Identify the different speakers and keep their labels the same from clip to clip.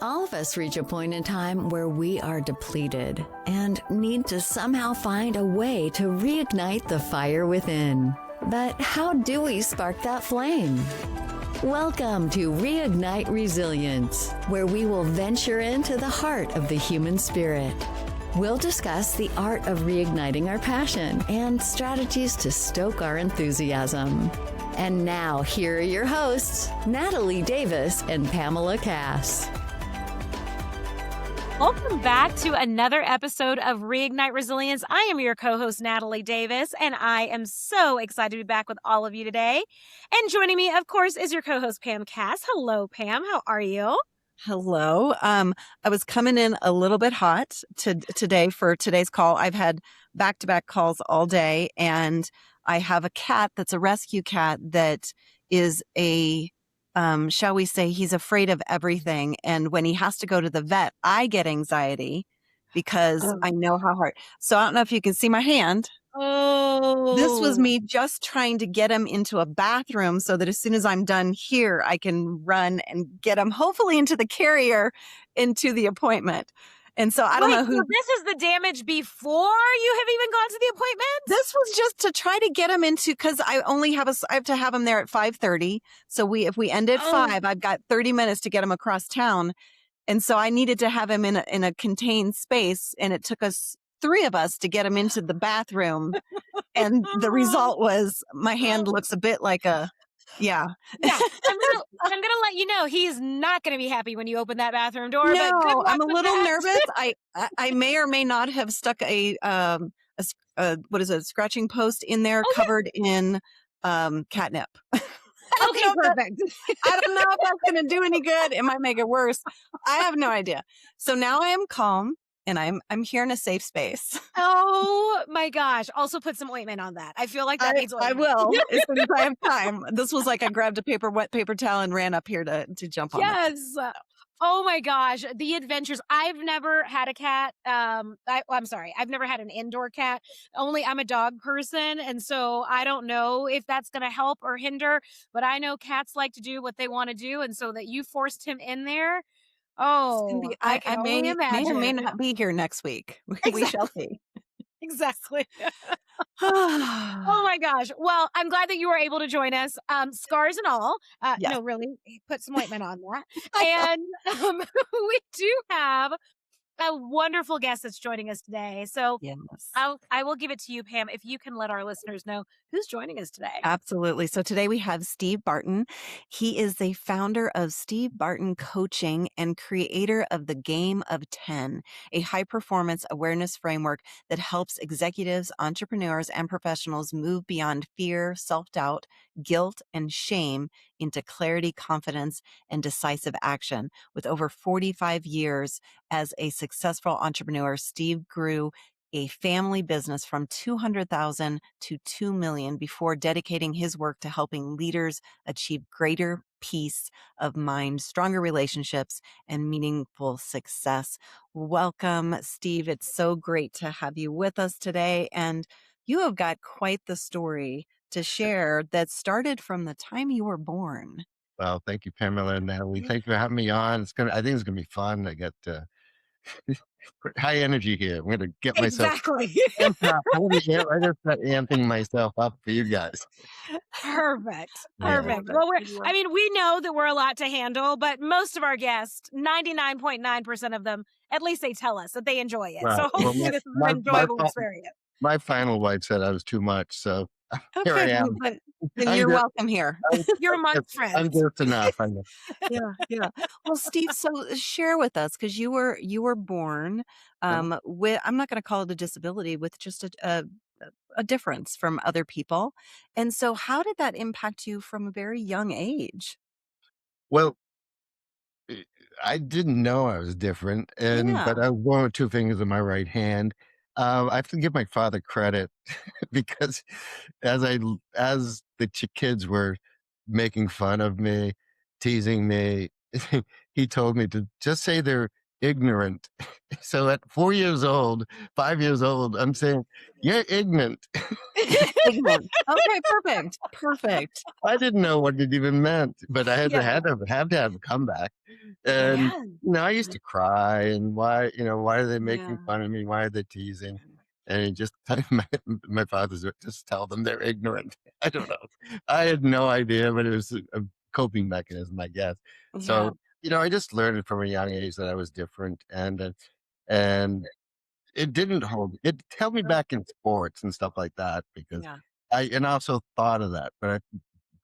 Speaker 1: All of us reach a point in time where we are depleted and need to somehow find a way to reignite the fire within. But how do we spark that flame? Welcome to Reignite Resilience, where we will venture into the heart of the human spirit. We'll discuss the art of reigniting our passion and strategies to stoke our enthusiasm. And now, here are your hosts, Natalie Davis and Pamela Cass.
Speaker 2: Welcome back to another episode of Reignite Resilience. I am your co-host, Natalie Davis, and I am so excited to be back with all of you today. And joining me, of course, is your co-host, Pam Cass. Hello, Pam. How are you?
Speaker 3: Hello. I was coming in a little bit hot today for today's call. I've had back-to-back calls all day, and I have a cat that's a rescue cat that is shall we say, he's afraid of everything. And when he has to go to the vet, I get anxiety because I know how hard. So I don't know if you can see my hand.
Speaker 2: Oh,
Speaker 3: This was me just trying to get him into a bathroom so that as soon as I'm done here, I can run and get him hopefully into the carrier into the appointment. And so I don't know who.
Speaker 2: So this is the damage before you have even gone to the appointment?
Speaker 3: This was just to try to get him into, because I have to have him there at 5:30. So if we end at 5, I've got 30 minutes to get him across town. And so I needed to have him in a contained space. And it took us 3 of us to get him into the bathroom. And the result was my hand looks a bit like yeah.
Speaker 2: I'm gonna let you know he's not gonna be happy when you open that bathroom door.
Speaker 3: No,
Speaker 2: but good luck
Speaker 3: I'm a
Speaker 2: with
Speaker 3: little
Speaker 2: that.
Speaker 3: nervous. I may or may not have stuck a scratching post in there covered in catnip.
Speaker 2: Okay, perfect.
Speaker 3: I don't know if that's going to do any good. It might make it worse. I have no idea. So now I am calm and I'm here in a safe space.
Speaker 2: Oh my gosh. Also put some ointment on that. I feel like that needs ointment.
Speaker 3: I will as soon as I have time. This was like I grabbed a wet paper towel and ran up here to jump on it.
Speaker 2: Yes. Oh my gosh. The adventures. I've never had a cat. I'm sorry. I've never had an indoor cat. I'm a dog person. And so I don't know if that's going to help or hinder, but I know cats like to do what they want to do. And so that you forced him in there. Oh,
Speaker 3: Cindy,
Speaker 2: I
Speaker 3: I
Speaker 2: can
Speaker 3: may
Speaker 2: only imagine.
Speaker 3: or may not be here next week. We shall see.
Speaker 2: Exactly. Oh my gosh. Well, I'm glad that you were able to join us. Scars and all.
Speaker 3: Yes.
Speaker 2: No, really, put some ointment on that. And we do have a wonderful guest that's joining us today. So
Speaker 3: Yes.
Speaker 2: I will give it to you, Pam, if you can let our listeners know who's joining us today.
Speaker 3: Absolutely. So today we have Steve Barton. He is the founder of Steve Barton Coaching and creator of the Game of 10, a high-performance awareness framework that helps executives, entrepreneurs, and professionals move beyond fear, self-doubt, guilt, and shame into clarity, confidence, and decisive action. With over 45 years as a successful entrepreneur, Steve grew a family business from 200,000 to 2 million before dedicating his work to helping leaders achieve greater peace of mind, stronger relationships, and meaningful success. Welcome, Steve. It's so great to have you with us today. And you have got quite the story to share that started from the time you were born.
Speaker 4: Well, thank you, Pamela and Natalie. Thank you for having me on. I think it's gonna be fun. I get high energy here. I'm gonna get myself amped up. I'm gonna get right up that amping myself up for you guys.
Speaker 2: Perfect.
Speaker 4: Yeah.
Speaker 2: Perfect. Well, we know that we're a lot to handle, but most of our guests, 99.9% of them, at least they tell us that they enjoy it.
Speaker 4: Wow.
Speaker 2: So hopefully this is an enjoyable experience.
Speaker 4: My final wife said I was too much, so here I am.
Speaker 3: Then you're welcome here.
Speaker 2: You're amongst friends.
Speaker 4: I'm just enough. I know.
Speaker 3: Yeah. Well, Steve, so share with us, because you were born with, I'm not going to call it a disability, with just a difference from other people. And so how did that impact you from a very young age?
Speaker 4: Well, I didn't know I was different, but I was born with 2 fingers in my right hand. I have to give my father credit because as the kids were making fun of me, teasing me, he told me to just say they're ignorant. So at 4 years old, 5 years old, I'm saying, "You're ignorant."
Speaker 3: Ignorant. Okay, perfect. Perfect.
Speaker 4: I didn't know what it even meant, but I had to
Speaker 3: Yeah.
Speaker 4: have a comeback. And,
Speaker 3: Yeah.
Speaker 4: I used to cry and why are they
Speaker 3: Yeah.
Speaker 4: making fun of me? Why are they teasing? And it just my father's would just tell them they're ignorant. I don't know. I had no idea, but it was a coping mechanism, I guess.
Speaker 3: Yeah.
Speaker 4: So, I just learned from a young age that I was different and it didn't hold it held me back in sports and stuff like that because
Speaker 3: Yeah.
Speaker 4: I also thought of that, but I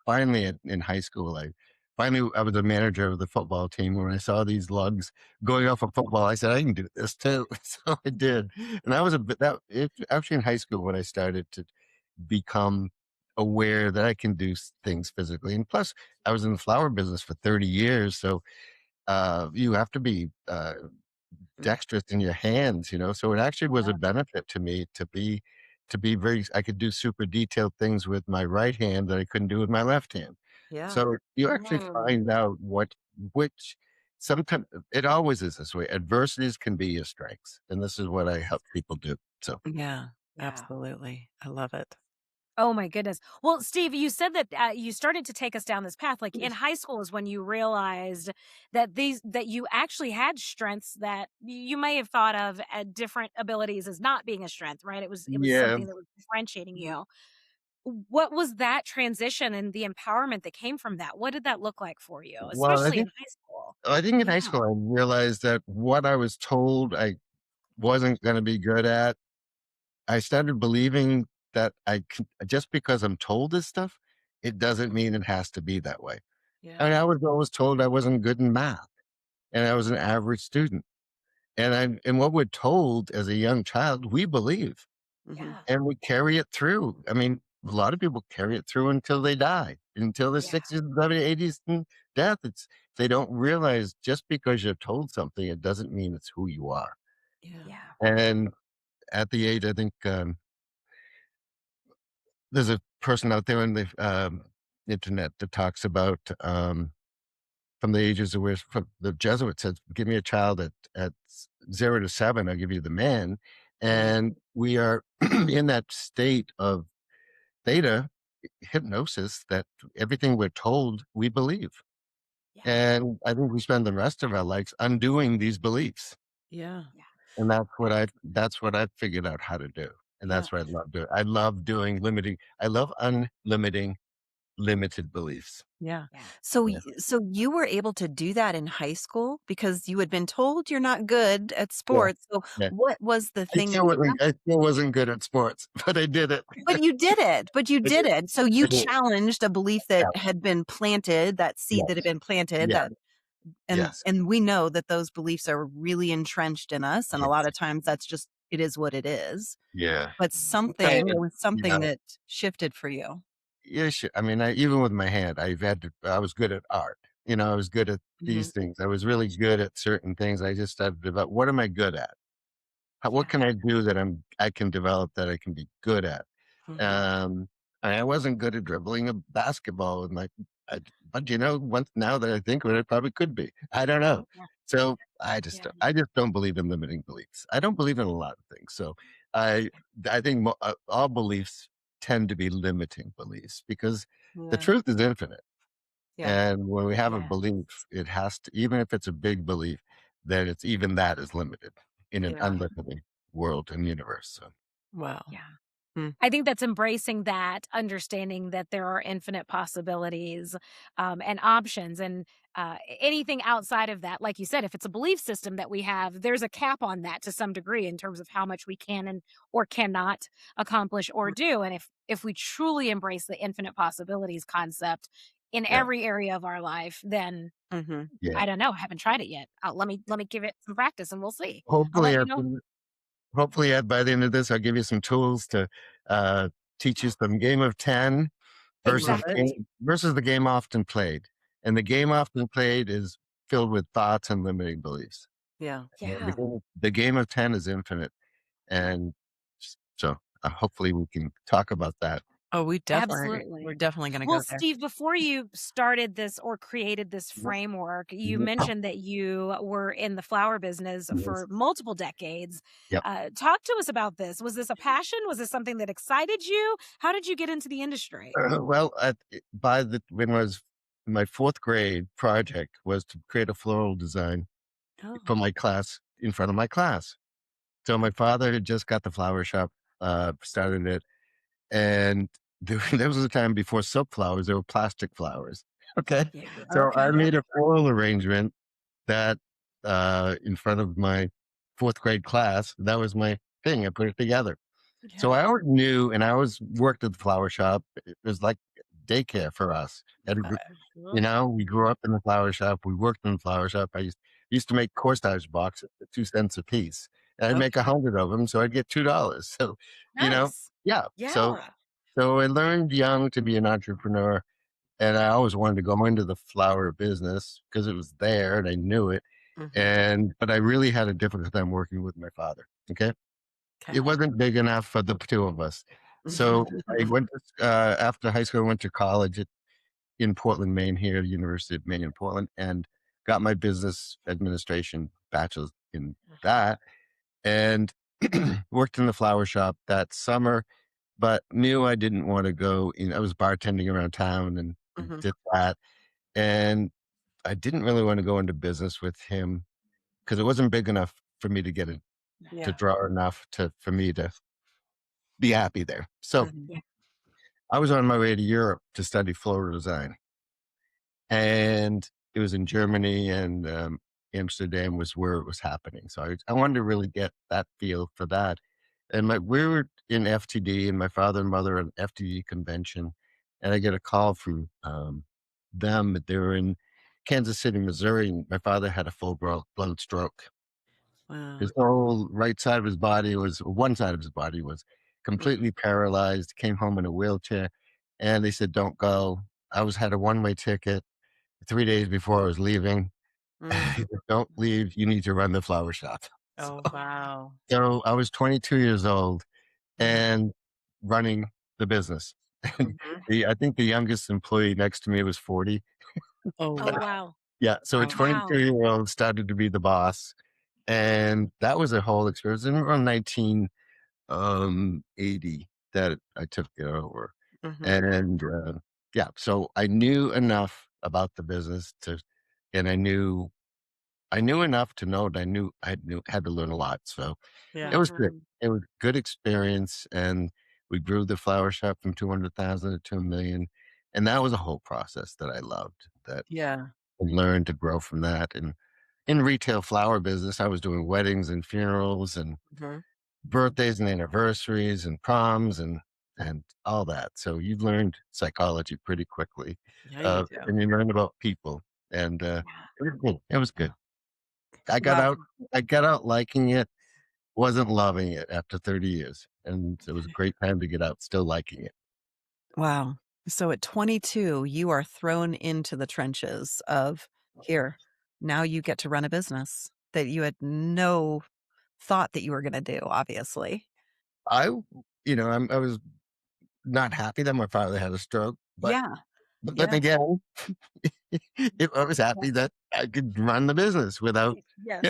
Speaker 4: finally in high school, I was a manager of the football team. When I saw these lugs going off of football, I said, I can do this too. So I did. And I was a bit actually in high school when I started to become aware that I can do things physically. And plus I was in the flower business for 30 years. So you have to be dexterous in your hands, so it actually was a benefit to me to be very I could do super detailed things with my right hand that I couldn't do with my left hand.
Speaker 3: Yeah.
Speaker 4: So you actually
Speaker 3: Mm.
Speaker 4: find out which sometimes it always is this way. Adversities can be your strengths. And this is what I help people do. So
Speaker 3: Yeah.
Speaker 2: Yeah.
Speaker 3: Absolutely. I love it.
Speaker 2: Oh my goodness. Well, Steve, you said that you started to take us down this path. Like in high school is when you realized that you actually had strengths that you may have thought of at different abilities as not being a strength, right? It was
Speaker 4: yeah.
Speaker 2: something that was differentiating you. What was that transition and the empowerment that came from that? What did that look like for you,
Speaker 4: Well,
Speaker 2: especially in high school?
Speaker 4: I think in
Speaker 2: Yeah.
Speaker 4: high school I realized that what I was told I wasn't going to be good at, I started believing that just because I'm told this stuff, it doesn't mean it has to be that way. I
Speaker 3: Yeah.
Speaker 4: mean, I was always told I wasn't good in math and I was an average student. And what we're told as a young child, we believe
Speaker 3: Mhm.
Speaker 2: Yeah.
Speaker 4: and we carry it through. I mean, a lot of people carry it through until they die, until their
Speaker 2: Yeah.
Speaker 4: 60s, 70s, 80s, and death. They don't realize just because you're told something, it doesn't mean it's who you are.
Speaker 3: Yeah.
Speaker 2: Yeah.
Speaker 4: And at the age, I think there's a person out there on the internet that talks about from the ages of where from the Jesuit said, "Give me a child at 0 to 7, I'll give you the man."
Speaker 3: Mhm.
Speaker 4: And we are in that state of theta hypnosis that everything we're told we believe,
Speaker 2: Yeah.
Speaker 4: and I think we spend the rest of our lives undoing these beliefs.
Speaker 3: Yeah.
Speaker 2: Yeah.
Speaker 4: And that's what I've figured out how to do, and
Speaker 3: Yeah.
Speaker 4: that's what I love doing. I love unlimiting limited beliefs.
Speaker 3: Yeah.
Speaker 2: Yeah.
Speaker 4: Yeah.
Speaker 3: So you were able to do that in high school because you had been told you're not good at
Speaker 4: Yeah.
Speaker 3: sports. So
Speaker 4: Yeah.
Speaker 3: what was the
Speaker 4: I
Speaker 3: thing that
Speaker 4: still
Speaker 3: you
Speaker 4: wasn't I still wasn't good at sports, but I did it.
Speaker 3: But you did it, but you
Speaker 4: I
Speaker 3: did
Speaker 4: did.
Speaker 3: it. So
Speaker 4: I
Speaker 3: you
Speaker 4: did.
Speaker 3: challenged a belief that
Speaker 4: Yeah.
Speaker 3: had been planted, that seed that had
Speaker 4: Yes.
Speaker 3: been planted,
Speaker 4: Yeah.
Speaker 3: that
Speaker 4: Yes.
Speaker 3: and we know that those beliefs are really entrenched in us, and a lot
Speaker 4: Yes.
Speaker 3: of times that's just it is what it is.
Speaker 4: Yeah.
Speaker 3: But
Speaker 4: I
Speaker 3: there was something
Speaker 4: yeah.
Speaker 3: that shifted for you.
Speaker 4: Yeah, sure. I mean, even with my hand, I was good at art. I was good at
Speaker 3: Mhm.
Speaker 4: these things. I was really good at certain things. I just started to develop, what am I good at? What
Speaker 2: Yeah.
Speaker 4: can I do that I can develop that I can be good at?
Speaker 3: Mhm.
Speaker 4: Um, I wasn't good at dribbling a basketball with but once now that I think of it, I probably could be. I don't know.
Speaker 2: Yeah.
Speaker 4: So I just,
Speaker 2: Yeah.
Speaker 4: I just don't believe in limiting beliefs. I don't believe in a lot of things. So I, I think all beliefs tend to be limiting beliefs because the
Speaker 3: Yeah.
Speaker 4: truth is infinite.
Speaker 3: Yeah.
Speaker 4: And when we have a
Speaker 2: Yeah.
Speaker 4: belief, it has to, even if it's a big belief, that it's even that is limited in an
Speaker 3: Yeah.
Speaker 4: unlimited world and universe. So
Speaker 3: Wow.
Speaker 2: Yeah.
Speaker 3: Mm.
Speaker 2: I think that's embracing that, understanding that there are infinite possibilities and options, and anything outside of that, like you said, if it's a belief system that we have, there's a cap on that to some degree in terms of how much we can and or cannot accomplish or do. And if we truly embrace the infinite possibilities concept in
Speaker 4: yeah,
Speaker 2: every area of our life, then
Speaker 3: Mhm.
Speaker 4: yeah.
Speaker 2: I don't know. I haven't tried it yet. Let me give it some practice, and we'll see. I'll
Speaker 4: Hopefully,
Speaker 2: let you
Speaker 4: at
Speaker 2: know.
Speaker 4: the by the end of this, I'll give you some tools to uh, teach you some game of 10
Speaker 3: Love it.
Speaker 2: Exactly.
Speaker 4: versus the game often played. And the game often played is filled with thoughts and limiting beliefs.
Speaker 3: Yeah.
Speaker 4: And
Speaker 2: Yeah.
Speaker 4: the game of 10 is infinite. And so hopefully we can talk about that
Speaker 3: Oh, we're
Speaker 2: Absolutely.
Speaker 3: definitely gonna
Speaker 2: Well,
Speaker 3: go there.
Speaker 2: Steve, before you started this or created this framework, you mentioned that you were in the flower business
Speaker 4: Yes.
Speaker 2: for multiple decades.
Speaker 4: Yep.
Speaker 2: Talk to us about this. Was this a passion? Was this something that excited you? How did you get into the industry?
Speaker 4: Well, when I was my fourth grade project was to create a floral design
Speaker 2: Oh,
Speaker 4: for my class in front of my class. So my father had just got the flower shop, started it, and there was a time before silk flowers, there were plastic flowers. Okay.
Speaker 2: yeah.
Speaker 4: So I
Speaker 2: Okay.
Speaker 4: made a floral arrangement that in front of my fourth grade class. That was my thing. I put it together. So
Speaker 2: Yeah.
Speaker 4: I always knew, and I always worked at the flower shop. It was like daycare for us. We grew up in the flower shop. We worked in the flower shop. I used to make corsage boxes at 2 cents a piece. And I'd make
Speaker 3: Okay.
Speaker 4: 100 of them, so I'd get $2. So, you know,
Speaker 2: Nice.
Speaker 4: yeah. So,
Speaker 2: Yeah.
Speaker 4: so I learned young to be an entrepreneur, and I always wanted to go into the flower business because it was there and I knew it.
Speaker 3: Mhm.
Speaker 4: But I really had a difficult time working with my father. Okay. It
Speaker 3: 'Kay.
Speaker 4: wasn't big enough for the two of us. So I went after high school, I went to college in Portland, Maine, here, University of Maine in Portland, and got my business administration bachelor's in that, and worked in the flower shop that summer, but knew I didn't want to go in. I was bartending around town and
Speaker 3: Mhm.
Speaker 4: did that. And I didn't really want to go into business with him because it wasn't big enough for me to get it to
Speaker 3: Yeah.
Speaker 4: draw enough for me to be happy there. So
Speaker 3: Mhm.
Speaker 2: Yeah.
Speaker 4: I was on my way to Europe to study floral design, and it was in Germany, and Amsterdam was where it was happening. So I wanted to really get that feel for that. And we were in FTD, and my father and mother at an FTD convention, and I get a call from them. They were in Kansas City, Missouri, and my father had a full blown stroke.
Speaker 3: Wow.
Speaker 4: His whole right side of his body was one side of his body was
Speaker 3: Mhm.
Speaker 4: completely paralyzed. Came home in a wheelchair, and they said, "Don't go." Had a one way ticket 3 days before I was leaving.
Speaker 3: Mm.
Speaker 4: Don't leave. You need to run the flower shop. So,
Speaker 3: Oh, wow.
Speaker 4: so I was 22 years old
Speaker 3: Yeah.
Speaker 4: and running the business. And
Speaker 3: Mhm.
Speaker 4: I think the youngest employee next to me was 40.
Speaker 3: Oh,
Speaker 2: Oh,
Speaker 3: wow.
Speaker 2: wow.
Speaker 4: Yeah. So a
Speaker 3: Wow.
Speaker 4: 22-year-old started to be the boss. And that was a whole experience. And around 1980 that I took it over.
Speaker 3: Mhm.
Speaker 4: And yeah, so I knew enough about the business and I knew enough to know that had to learn a lot. So it
Speaker 3: Yeah.
Speaker 4: was good.
Speaker 2: Mhm.
Speaker 4: It was good experience, and we grew the flower shop from 200,000 to 2 million, and that was a whole process that I loved. That
Speaker 3: Yeah.
Speaker 4: I learned to grow from that. And in retail flower business, I was doing weddings and funerals and
Speaker 3: Mhm.
Speaker 4: birthdays and anniversaries and proms and all that. So you learned psychology pretty quickly,
Speaker 3: Yeah, you do.
Speaker 4: and you learned about people, and
Speaker 2: Yeah.
Speaker 4: it was good. It was good. I got
Speaker 3: Wow.
Speaker 4: out. I got out liking it. Wasn't loving it after 30 years, and it was a great time to get out, still liking it.
Speaker 3: Wow. So at 22, you are thrown into the trenches of here. Now you get to run a business that you had no thought that you were gonna do, obviously.
Speaker 4: I, I was not happy that my father had a stroke, but
Speaker 3: Yeah.
Speaker 4: but then
Speaker 3: Yeah.
Speaker 4: again, I was happy that I could run the business without him.
Speaker 3: Yes.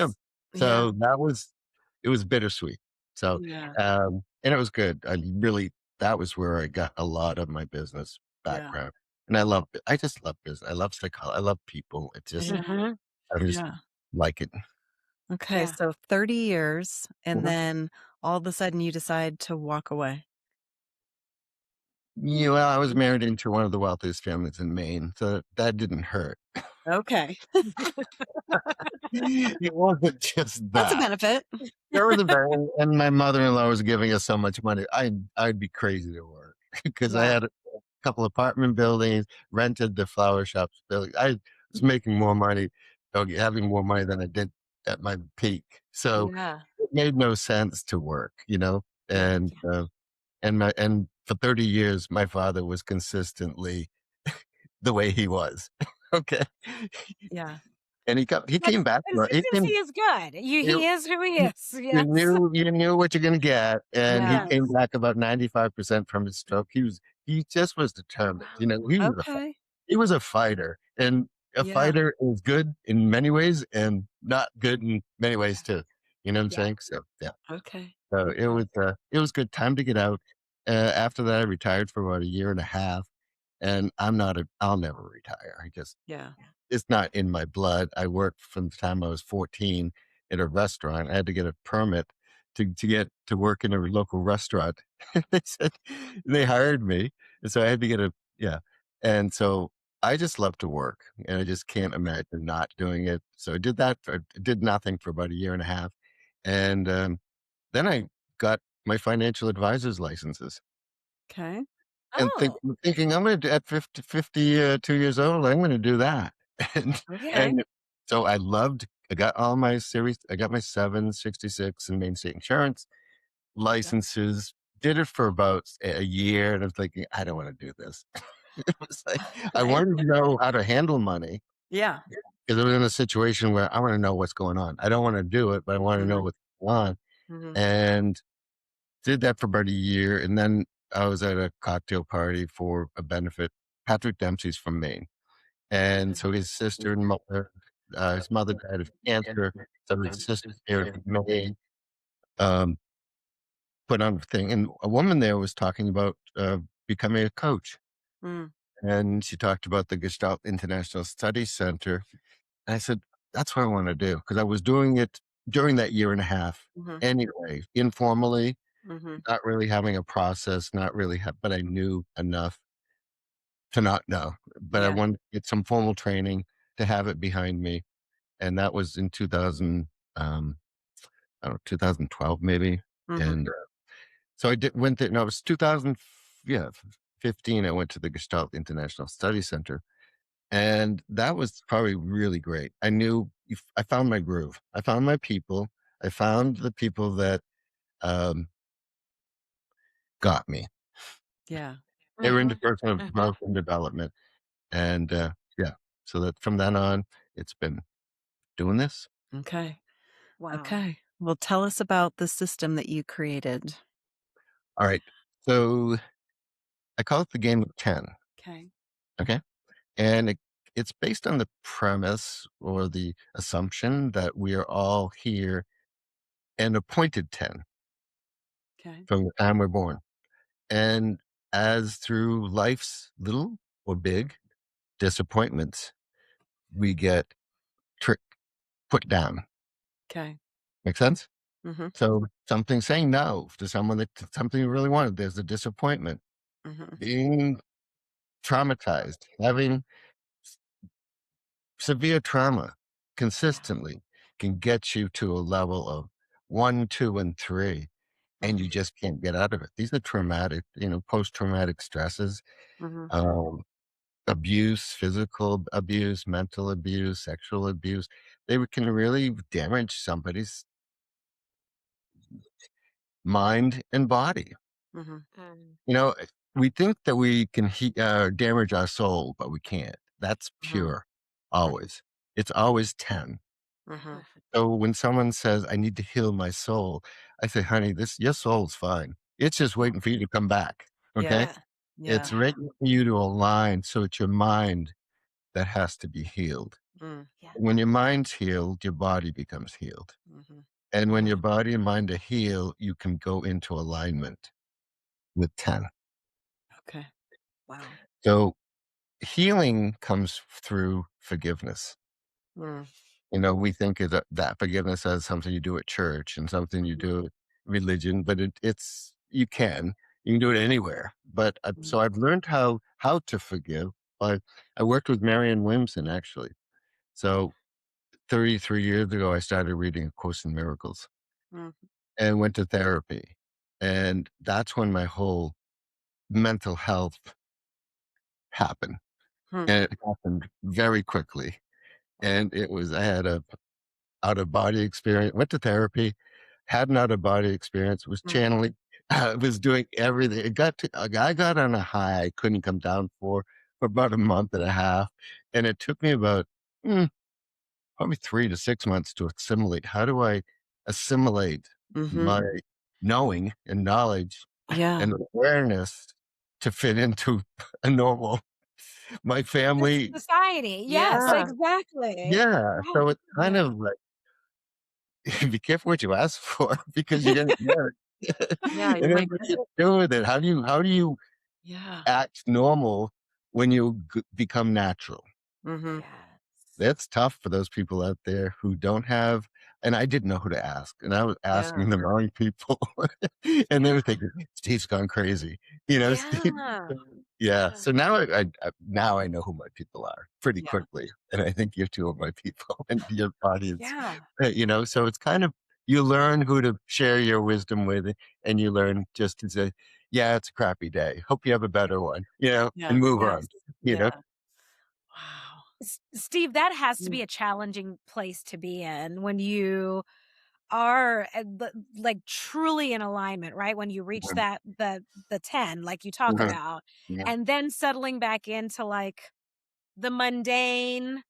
Speaker 3: Yeah.
Speaker 4: So it was bittersweet. So,
Speaker 3: Yeah.
Speaker 4: and it was good. That was where I got a lot of my business
Speaker 3: Yeah.
Speaker 4: background. And I just love business. I love psychology. I love people.
Speaker 3: Yeah.
Speaker 2: Mhm.
Speaker 4: I just
Speaker 3: Yeah.
Speaker 4: like it.
Speaker 3: Okay,
Speaker 2: Yeah.
Speaker 3: so 30 years, and
Speaker 4: Mhm.
Speaker 3: then all of a sudden you decide to walk away.
Speaker 4: Well, I was married into one of the wealthiest families in Maine, so that didn't hurt.
Speaker 3: Okay.
Speaker 4: It wasn't just
Speaker 3: That's a
Speaker 4: that.
Speaker 3: benefit.
Speaker 4: There was a band, and my mother-in-law was giving us so much money. I'd be crazy to work because I
Speaker 3: Yeah.
Speaker 4: had a couple apartment buildings, rented the flower shops building. I was making more money, having more money than I did at my peak. So
Speaker 3: Yeah.
Speaker 4: it made no sense to work,
Speaker 3: Yeah.
Speaker 4: and for 30 years, my father was consistently the way he was. Okay.
Speaker 3: Yeah.
Speaker 4: And he
Speaker 2: That's
Speaker 4: came back.
Speaker 2: consistency is good. He
Speaker 4: You
Speaker 2: is who he
Speaker 4: you
Speaker 2: is. Yes.
Speaker 4: you knew what you're gonna get, and he
Speaker 3: Yeah.
Speaker 4: came back about 95% from his stroke. He just was determined, you know,
Speaker 3: Okay.
Speaker 4: he was a fighter, and a
Speaker 3: Yeah.
Speaker 4: fighter is good in many ways and not good in many ways too. You know what I'm
Speaker 2: Yeah.
Speaker 4: saying? So, yeah.
Speaker 3: Okay.
Speaker 4: So it was good time to get out. After that, I retired for about a year and a half, and I'll never retire.
Speaker 3: Yeah.
Speaker 4: It's not in my blood. I worked from the time I was 14 in a restaurant. I had to get a permit to get to work in a local restaurant. They said they hired me, and so I had to get a yeah. And so I just love to work, and I just can't imagine not doing it. So I did that. Did nothing for about a year and a half, and then I got my financial advisor's licenses.
Speaker 3: Okay.
Speaker 4: And
Speaker 2: Oh,
Speaker 4: thinking I'm gonna do at 52 years old, I'm gonna do that. And
Speaker 3: Okay.
Speaker 4: and so I got all my series I got my 766 and Main State Insurance
Speaker 3: Yeah.
Speaker 4: licenses, did it for about a year, and I was thinking, "I don't wanna do this." It was like, I
Speaker 3: Okay.
Speaker 4: wanted to know how to handle money
Speaker 3: Yeah.
Speaker 4: because I was in a situation where I wanna know what's going on. I don't wanna do it, but I wanna know
Speaker 3: Mhm.
Speaker 4: what's going on,
Speaker 3: Mhm.
Speaker 4: and did that for about a year, and then I was at a cocktail party for a benefit. Patrick Dempsey's from Maine, and so his mother died of cancer, so his sister here in Maine, um, put on a thing, and a woman there was talking about, becoming a coach,
Speaker 3: Mm.
Speaker 4: and she talked about the Gestalt International Study Center, and I said, "That's what I wanna do," do because I was doing it during that year and a half
Speaker 3: Mhm.
Speaker 4: anyway, informally,
Speaker 3: Mhm.
Speaker 4: not really having a process, not really but I knew enough to not know, but I
Speaker 3: Yeah.
Speaker 4: wanted to get some formal training to have it behind me, and that was in 2000, I don't know, 2012 maybe,
Speaker 3: Mhm.
Speaker 4: and, so I did went there no, it was 2000 yeah, 15, I went to the Gestalt International Study Center, and that was probably really great. I found my groove. I found my people. I found the people that, um, got me.
Speaker 3: Yeah.
Speaker 4: They were into
Speaker 2: mhm.
Speaker 4: personal
Speaker 2: Mhm.
Speaker 4: growth and development, and, yeah, so that from then on, it's been doing this.
Speaker 3: Okay.
Speaker 2: Wow.
Speaker 3: Okay. Well, tell us about the system that you created.
Speaker 4: All right. So I call it the game of 10.
Speaker 3: Okay.
Speaker 4: Okay. And it's based on the premise or the assumption that we are all here and appointed 10
Speaker 3: Okay.
Speaker 4: from the time we're born. And as through life's little or big disappointments, we get tricked, put down.
Speaker 3: Okay.
Speaker 4: Make sense?
Speaker 3: Mhm.
Speaker 4: So something saying no to someone that something you really wanted, there's a disappointment.
Speaker 3: Mhm.
Speaker 4: Being traumatized, having severe trauma
Speaker 2: Yeah.
Speaker 4: consistently can get you to a level of 1, 2, and 3, and you
Speaker 3: Mhm.
Speaker 4: just can't get out of it. These are traumatic, post-traumatic stresses,
Speaker 3: Mhm.
Speaker 4: um, abuse, physical abuse, mental abuse, sexual abuse. Can really damage somebody's mind and body.
Speaker 3: Mhm.
Speaker 2: Mm.
Speaker 4: You know, we think that we can damage our soul, but we can't. That's
Speaker 3: Mhm.
Speaker 4: pure, always. It's always 10.
Speaker 3: Mhm.
Speaker 2: Mhm.
Speaker 4: So when someone says, "I need to heal my soul," I say, "Honey, this your soul's fine. It's just
Speaker 3: Yeah.
Speaker 4: waiting for you to come back." Okay?
Speaker 3: Yeah.
Speaker 2: Yeah.
Speaker 3: Yeah.
Speaker 4: It's
Speaker 2: Yeah.
Speaker 4: waiting for you to align, so it's your mind that has to be healed.
Speaker 3: Mm.
Speaker 2: Yeah.
Speaker 4: When your mind's healed, your body becomes healed.
Speaker 3: Mhm.
Speaker 4: And when
Speaker 2: Mm.
Speaker 4: your body and mind are healed, you can go into alignment with 10.
Speaker 3: Okay. Wow.
Speaker 4: So healing comes through forgiveness.
Speaker 3: Mm.
Speaker 4: We think of that forgiveness as something you do at church and something you
Speaker 3: Mhm.
Speaker 4: do at religion, but you can do it anywhere. But
Speaker 3: Mm.
Speaker 4: so I've learned how to forgive. I worked with Marianne Williamson actually. So 33 years ago, I started reading A Course in Miracles
Speaker 3: Mm.
Speaker 4: and went to therapy, and that's when my whole mental health happened,
Speaker 3: Hmm.
Speaker 4: and it happened very quickly. And I had a out of body experience, went to therapy, had an out of body experience, was
Speaker 3: Mm.
Speaker 4: channeling, was doing everything. I got on a high I couldn't come down for about a month and a half. And it took me about probably 3 to 6 months to assimilate. How do I assimilate my knowing and knowledge
Speaker 3: Yeah.
Speaker 4: and awareness to fit into a normal my family?
Speaker 2: Society. Yes,
Speaker 3: Yeah.
Speaker 2: exactly.
Speaker 4: Yeah,
Speaker 2: Wow.
Speaker 4: so it's kind
Speaker 2: Yeah.
Speaker 4: of like, be careful what you ask for because you're gonna get it.
Speaker 3: Yeah, you
Speaker 4: And then
Speaker 3: might
Speaker 4: what
Speaker 3: get
Speaker 4: do
Speaker 3: it.
Speaker 4: you do with it? How do you
Speaker 3: Yeah.
Speaker 4: act normal when you become natural?
Speaker 3: Mhm.
Speaker 2: Yes.
Speaker 4: That's tough for those people out there who don't have, and I didn't know who to ask, and I was
Speaker 3: Yeah.
Speaker 4: asking the wrong people, and they were thinking, "Steve's gone crazy," Steve.
Speaker 3: Yeah.
Speaker 4: Yeah,
Speaker 3: Yeah.
Speaker 4: so now I know who my people are pretty
Speaker 3: Yeah.
Speaker 4: quickly, and I think you're 2 of my people and your audience,
Speaker 3: Yeah.
Speaker 4: so it's kind of you learn who to share your wisdom with, and you learn just to say, "Yeah, it's a crappy day. Hope you have a better one,"
Speaker 3: Yeah.
Speaker 4: and move on,
Speaker 3: Yes.
Speaker 4: you know?
Speaker 3: Yeah. Wow.
Speaker 2: Steve, that has to
Speaker 3: Mm.
Speaker 2: be a challenging place to be in when you are like truly in alignment, right? When you reach
Speaker 4: Mhm,
Speaker 2: that the 10 like you talk
Speaker 4: mhm,
Speaker 2: about,
Speaker 4: yeah.
Speaker 2: and then settling back into like the mundane.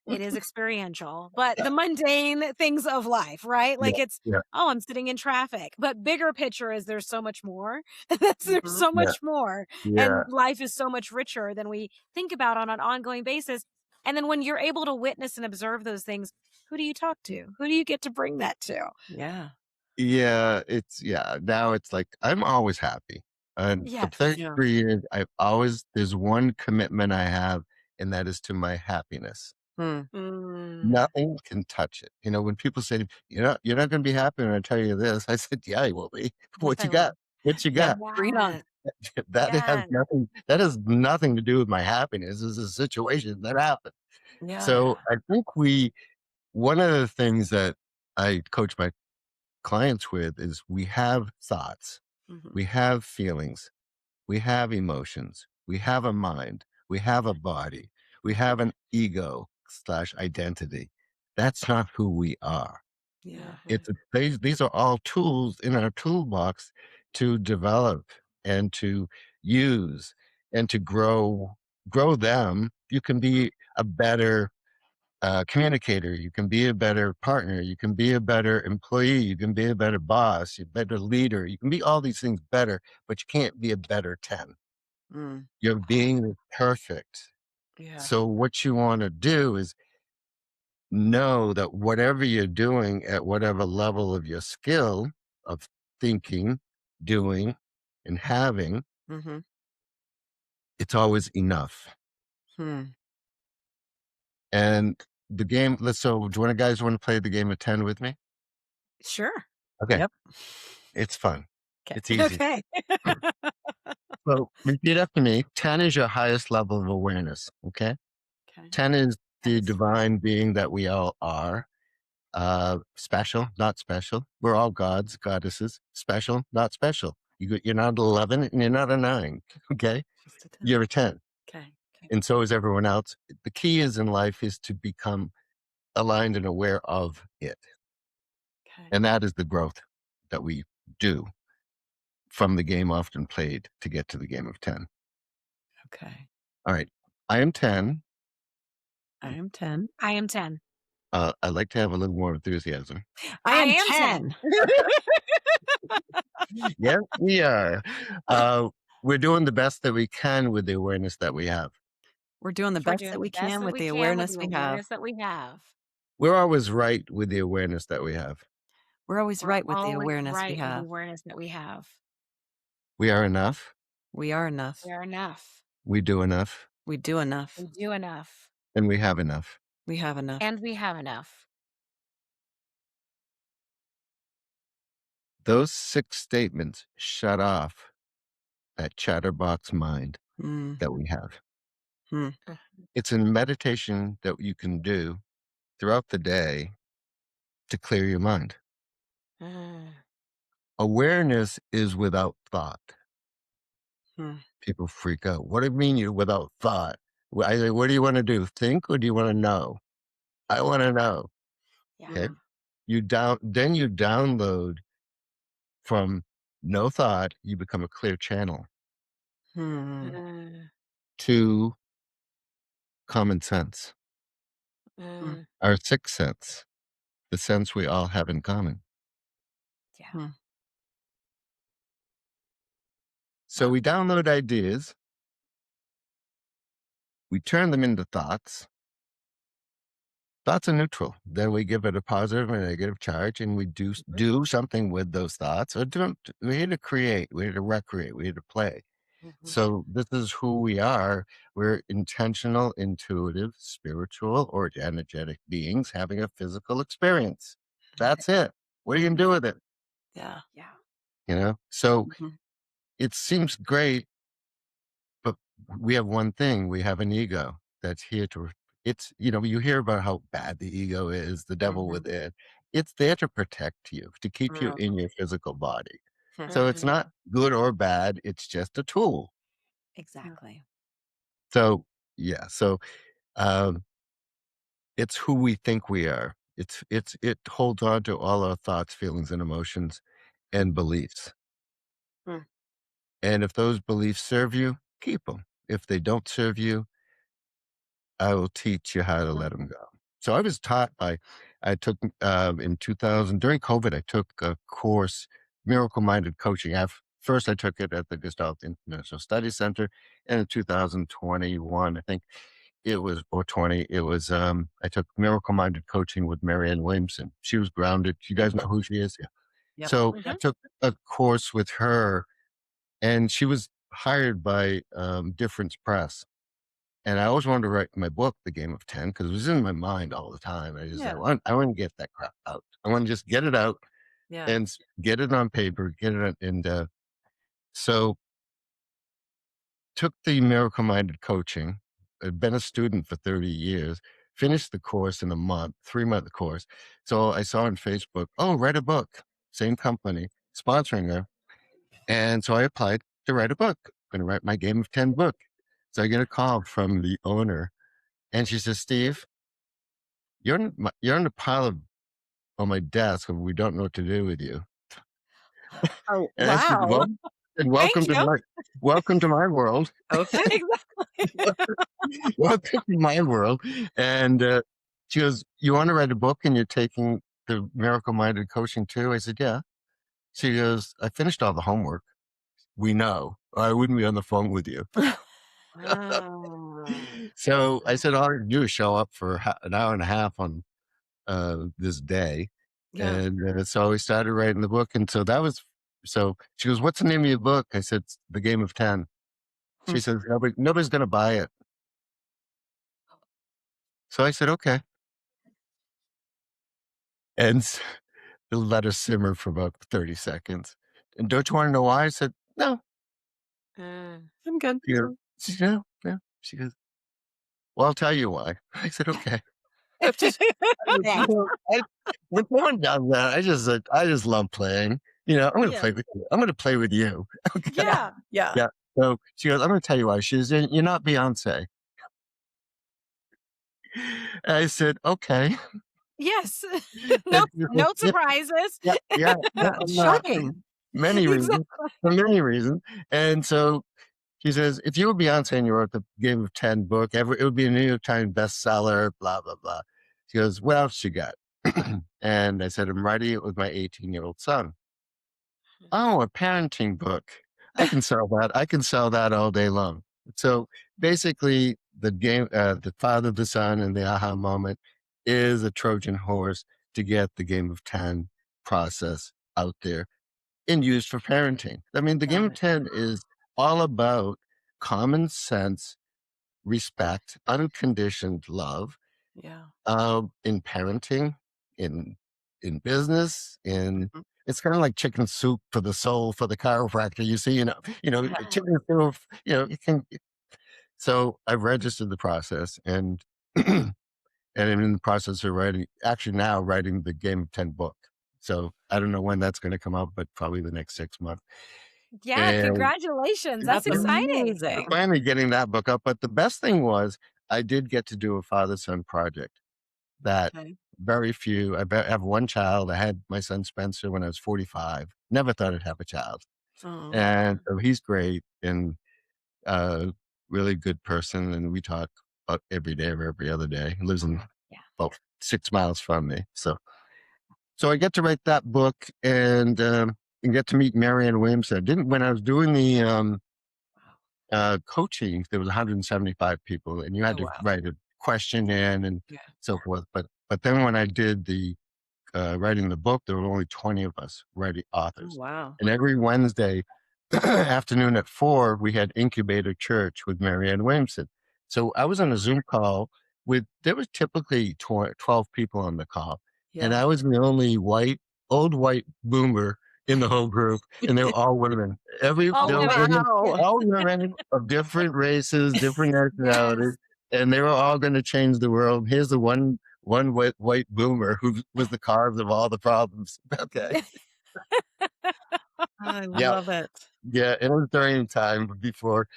Speaker 2: It is experiential, but
Speaker 4: Yeah,
Speaker 2: the mundane things of life, right?
Speaker 4: yeah,
Speaker 2: Like it's,
Speaker 4: yeah,
Speaker 2: oh, I'm sitting in traffic. But bigger picture is there's so much more. There's
Speaker 3: Mhm.
Speaker 2: so
Speaker 4: yeah,
Speaker 2: much more.
Speaker 4: yeah.
Speaker 2: And life is so much richer than we think about on an ongoing basis. And then when you're able to witness and observe those things, who do you talk to? Who do you get to bring that to?
Speaker 3: Yeah.
Speaker 4: Now it's like, I'm always happy, and for
Speaker 2: Yes.
Speaker 4: 33 years, there's one commitment I have, and that is to my happiness.
Speaker 3: Hmm.
Speaker 2: Mm.
Speaker 4: Nothing can touch it. When people say, "You're not gonna be happy when I tell you this," I said, "Yeah, I will be.
Speaker 3: Yes,
Speaker 4: What
Speaker 3: I
Speaker 4: you
Speaker 3: will.
Speaker 4: got? What you
Speaker 3: Yeah.
Speaker 4: got?"
Speaker 3: Bring it on.
Speaker 2: Yes.
Speaker 3: Yes.
Speaker 4: That has nothing to do with my happiness. It's a situation that happened.
Speaker 3: Yeah.
Speaker 4: So, I think one of the things that I coach my clients with is we have thoughts,
Speaker 3: Mhm.
Speaker 4: we have feelings, we have emotions, we have a mind, we have a body, we have an ego slash identity. That's not who we are.
Speaker 3: Yeah.
Speaker 4: These are all tools in our toolbox to develop and to use and to grow them. You can be a better communicator. You can be a better partner. You can be a better employee. You can be a better boss, a better leader. You can be all these things better, but you can't be a better 10.
Speaker 3: Mm.
Speaker 4: Your being is perfect.
Speaker 3: Yeah.
Speaker 4: So what you want to do is know that whatever you're doing at whatever level of your skill of thinking, doing, and having,
Speaker 3: Mhm.
Speaker 4: it's always enough.
Speaker 3: Hmm.
Speaker 4: And the game, do you guys want to play the game of 10 with me?
Speaker 2: Sure.
Speaker 4: Okay.
Speaker 3: Yep.
Speaker 4: It's fun.
Speaker 3: Okay.
Speaker 4: It's easy.
Speaker 2: Okay.
Speaker 4: So repeat after me. 10 is your highest level of awareness. Okay.
Speaker 3: Okay.
Speaker 4: 10 is
Speaker 2: That
Speaker 4: the
Speaker 2: is
Speaker 4: divine being that we all are. Special, not special. We're all gods, goddesses. Special, not special. You're not 11 and you're not a 9. Okay.
Speaker 3: Just a 10.
Speaker 4: You're a 10.
Speaker 3: Okay. Okay.
Speaker 4: And so is everyone else. The key is in life is to become aligned and aware of it.
Speaker 3: Okay.
Speaker 4: And that is the growth that we do from the game often played to get to the game of 10.
Speaker 3: Okay.
Speaker 4: All right. I am 10.
Speaker 3: I am 10.
Speaker 2: I am 10.
Speaker 4: I'd like to have a little more enthusiasm.
Speaker 3: I
Speaker 2: I
Speaker 3: am
Speaker 2: am
Speaker 3: 10.
Speaker 2: 10.
Speaker 4: Yes, we are. Uh, we're doing the best that we can with the awareness that we have.
Speaker 3: We're doing the
Speaker 2: We're
Speaker 3: best
Speaker 2: doing
Speaker 3: that
Speaker 2: the
Speaker 3: we
Speaker 2: best
Speaker 3: can
Speaker 2: that
Speaker 3: with
Speaker 2: we
Speaker 3: the
Speaker 2: can with
Speaker 3: awareness
Speaker 2: the
Speaker 3: we have.
Speaker 2: awareness that we have.
Speaker 4: We're always right with the awareness that we have.
Speaker 3: We're always
Speaker 2: We're
Speaker 3: right with the
Speaker 2: always
Speaker 3: awareness we
Speaker 2: right with the
Speaker 3: have.
Speaker 2: awareness that we have.
Speaker 4: We are enough.
Speaker 3: We are enough.
Speaker 2: We are enough.
Speaker 4: We do enough.
Speaker 3: We do enough.
Speaker 2: We do enough.
Speaker 4: And we have enough.
Speaker 3: We have enough.
Speaker 2: And we have enough.
Speaker 4: Those 6 statements shut off that chatterbox mind
Speaker 3: Mm.
Speaker 4: that we have.
Speaker 3: Hmm.
Speaker 4: It's a meditation that you can do throughout the day to clear your mind.
Speaker 2: Mm.
Speaker 4: Awareness is without thought.
Speaker 3: Hmm.
Speaker 4: People freak out. What do you mean you're without thought? I say, what do you want to do? Think or do you want to know? I want to know.
Speaker 2: Yeah.
Speaker 4: Okay.
Speaker 3: Mm.
Speaker 4: Then you download from no thought, you become a clear channel
Speaker 3: Hmm.
Speaker 2: Mm.
Speaker 4: to common sense.
Speaker 2: Mm,
Speaker 4: our sixth sense, the sense we all have in common.
Speaker 2: yeah.
Speaker 3: Mm.
Speaker 4: So
Speaker 3: Wow.
Speaker 4: we download ideas, we turn them into thoughts. Thoughts are neutral. Then we give it a positive and negative charge, and we
Speaker 3: Mhm.
Speaker 4: do something with those thoughts. Or don't, we're here to create, we're here to recreate, we're here to play.
Speaker 3: Mhm.
Speaker 4: So this is who we are. We're intentional, intuitive, spiritual, or energetic beings having a physical experience. That's it. What are you gonna do with it?
Speaker 3: Yeah.
Speaker 2: Yeah.
Speaker 4: So
Speaker 3: Mhm.
Speaker 4: it seems great, but we have one thing. We have an ego that's here to. You hear about how bad the ego is, the devil
Speaker 3: Mhm.
Speaker 4: within. It's there to protect you, to keep you
Speaker 3: Mm.
Speaker 4: in your physical body.
Speaker 3: Hmm.
Speaker 4: So it's
Speaker 2: Mhm.
Speaker 4: not good or bad. It's just a tool.
Speaker 2: Yeah.
Speaker 3: Exactly.
Speaker 4: So yeah. So um, it's who we think we are. It holds on to all our thoughts, feelings, and emotions and beliefs.
Speaker 3: Mm.
Speaker 4: And if those beliefs serve you, keep them. If they don't serve you, I will teach you how to
Speaker 3: Mm.
Speaker 4: let them go. So I took in 2000, during COVID, I took a course, Miracle Minded Coaching. First, I took it at the Gestalt International Studies Center. And in 2021, I think or 20, I took Miracle Minded Coaching with Marianne Williamson. She was grounded. You guys know who she is? Yeah.
Speaker 3: Yep.
Speaker 4: So I
Speaker 2: Mhm.
Speaker 4: took a course with her, and she was hired by Difference Press. And I always wanted to write my book, The Game of 10, because it was in my mind all the time.
Speaker 3: Yeah.
Speaker 4: I want to get that crap out. I want to just get it out
Speaker 3: Yeah.
Speaker 4: and get it on paper, get it on, so took the Miracle Minded Coaching. I'd been a student for 30 years, finished the course in a month, 3-month course. So I saw on Facebook, oh, write a book, same company, sponsoring her. And so I applied to write a book. I'm going to write my Game of 10 book. So I get a call from the owner, and she says, Steve, you're on the pile on my desk, and we don't know what to do with you.
Speaker 3: Oh,
Speaker 4: And I said,
Speaker 3: wow.
Speaker 4: well, and
Speaker 2: Thank you.
Speaker 4: welcome to my world.
Speaker 3: Okay.
Speaker 2: Exactly.
Speaker 4: Welcome to my world. And she goes, you want to write a book and you're taking the Miracle Minded Coaching too? I said, yeah. She goes, I finished all the homework. We know. Or I wouldn't be on the phone with you.
Speaker 3: Ah.
Speaker 4: So I said, all I do is show up for an hour and a half on this day.
Speaker 3: Yeah.
Speaker 4: And so we started writing the book. And so she goes, what's the name of your book? I said, it's The Game of 10.
Speaker 3: Hmm.
Speaker 4: She says, nobody's going to buy it. So I said, okay. And let her simmer for about 30 seconds. And don't you want to know why? I said, no.
Speaker 3: I'm good.
Speaker 4: She said, no, no. She goes, well, I'll tell you why. I said, okay. I just,
Speaker 3: Thanks.
Speaker 4: when someone does that, I just love playing. I'm going to
Speaker 3: Yeah.
Speaker 4: play with you. I'm going to play with you. Okay.
Speaker 3: Yeah. Yeah.
Speaker 4: Yeah. So she goes, I'm going to tell you why. She says, you're not Beyonce. And I said, okay.
Speaker 2: Yes. No,
Speaker 4: And she goes,
Speaker 2: no surprises.
Speaker 4: yeah, yeah, yeah,
Speaker 3: Yeah.
Speaker 4: I'm not.
Speaker 3: Shocking.
Speaker 4: Many reasons.
Speaker 2: Exactly.
Speaker 4: For many reasons. And so she says, if you were Beyonce and you wrote the Game of 10 book, it would be a New York Times bestseller, blah, blah, blah. She goes, what else you got? And I said, I'm writing it with my 18-year-old son. Oh, a parenting book. I can sell that. I can sell that all day long. So basically, the father, the son, and the aha moment is a Trojan horse to get the Game of 10 process out there and used for parenting. I mean, the Game
Speaker 3: Got
Speaker 4: of
Speaker 3: it.
Speaker 4: 10 is all about common sense, respect, unconditioned love
Speaker 3: Yeah.
Speaker 4: in parenting, in business,
Speaker 3: Mhm.
Speaker 4: it's kind of like chicken soup for the soul for the chiropractor. Chicken soup, it can. So I've registered the process and and I'm in the process of actually now writing the Game of 10 book. So I don't know when that's going to come out, but probably the next 6 months.
Speaker 2: Yeah,
Speaker 4: And
Speaker 2: congratulations. That's
Speaker 3: That's
Speaker 2: exciting.
Speaker 4: we're
Speaker 3: amazing.
Speaker 4: finally getting that book up. But the best thing was I did get to do a father-son project that
Speaker 3: Okay.
Speaker 4: very few, I have one child. I had my son Spencer when I was 45. Never thought I'd have a child.
Speaker 3: Oh.
Speaker 4: And so he's great and uh really good person. And we talk about every day or every other day. He lives in
Speaker 2: Yeah.
Speaker 4: about 6 miles from me. So I get to write that book and get to meet Marianne Williamson. I didn't when I was doing the coaching. There was 175 people, and you had to write a question in and so forth. But then when I did the writing the book, there were only 20 of us writing authors.
Speaker 5: Wow.
Speaker 4: And every Wednesday afternoon at 4, we had Incubator Church with Marianne Williamson. So I was on a Zoom call there was typically 12 people on the call. And I was the only old white boomer in the whole group, and they were all women. All women of different races, different nationalities, and they were all going to change the world. Here's the one white boomer who was the cause of all the problems. Okay.
Speaker 5: I love it.
Speaker 4: Yeah, it was during a time before,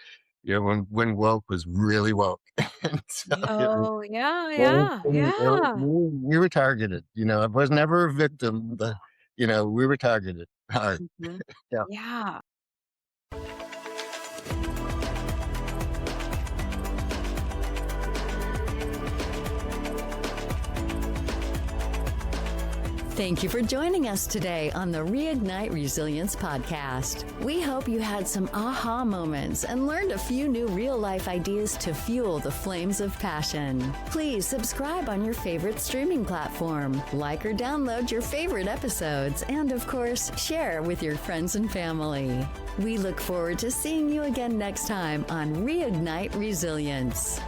Speaker 4: when woke was really woke. And so we were targeted. I was never a victim, but we were targeted hard.
Speaker 2: Yeah.
Speaker 1: Thank you for joining us today on the Reignite Resilience podcast. We hope you had some aha moments and learned a few new real-life ideas to fuel the flames of passion. Please subscribe on your favorite streaming platform, like or download your favorite episodes, and of course, share with your friends and family. We look forward to seeing you again next time on Reignite Resilience.